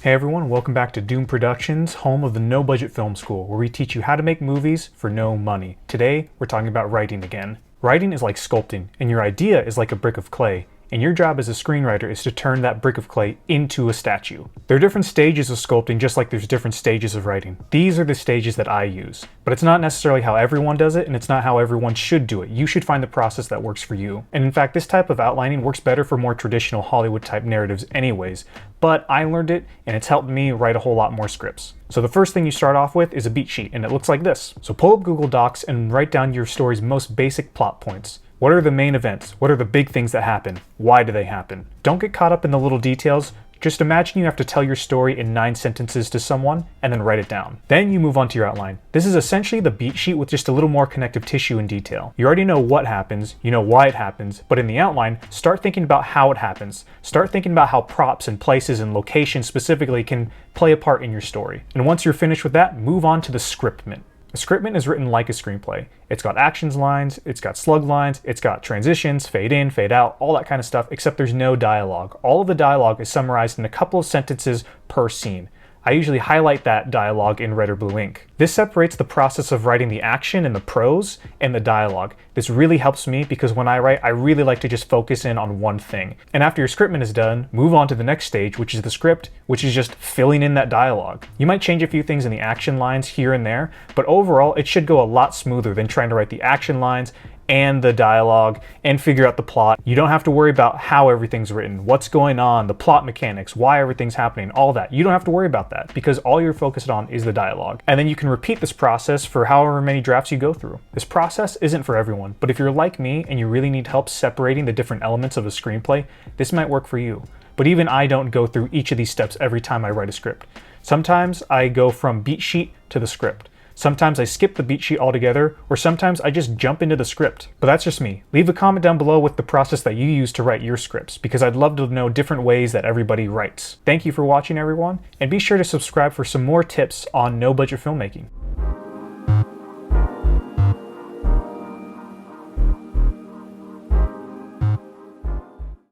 Hey everyone, welcome back to Doom Productions, home of the No Budget Film School, where we teach you how to make movies for no money. Today, we're talking about writing again. Writing is like sculpting, and your idea is like a brick of clay. And your job as a screenwriter is to turn that brick of clay into a statue. There are different stages of sculpting, just like there's different stages of writing. These are the stages that I use. But it's not necessarily how everyone does it, and it's not how everyone should do it. You should find the process that works for you. And in fact, this type of outlining works better for more traditional Hollywood type narratives anyways. But I learned it, and it's helped me write a whole lot more scripts. So the first thing you start off with is a beat sheet, and it looks like this. So pull up Google Docs and write down your story's most basic plot points. What are the main events? What are the big things that happen? Why do they happen? Don't get caught up in the little details. Just imagine you have to tell your story in 9 sentences to someone and then write it down. Then you move on to your outline. This is essentially the beat sheet with just a little more connective tissue and detail. You already know what happens, you know why it happens, but in the outline, start thinking about how it happens. Start thinking about how props and places and locations specifically can play a part in your story. And once you're finished with that, move on to the scriptment. A scriptment is written like a screenplay. It's got actions lines, it's got slug lines, it's got transitions, fade in, fade out, all that kind of stuff, except there's no dialogue. All of the dialogue is summarized in a couple of sentences per scene. I usually highlight that dialogue in red or blue ink. This separates the process of writing the action and the prose and the dialogue. This really helps me because when I write, I really like to just focus in on one thing. And after your scriptment is done, move on to the next stage, which is the script, which is just filling in that dialogue. You might change a few things in the action lines here and there, but overall, it should go a lot smoother than trying to write the action lines and the dialogue and figure out the plot. You don't have to worry about how everything's written, what's going on, the plot mechanics, why everything's happening, all that. You don't have to worry about that because all you're focused on is the dialogue. And then you can repeat this process for however many drafts you go through. This process isn't for everyone, but if you're like me and you really need help separating the different elements of a screenplay, this might work for you. But even I don't go through each of these steps every time I write a script. Sometimes I go from beat sheet to the script. Sometimes I skip the beat sheet altogether, or sometimes I just jump into the script. But that's just me. Leave a comment down below with the process that you use to write your scripts, because I'd love to know different ways that everybody writes. Thank you for watching, everyone, and be sure to subscribe for some more tips on no budget filmmaking.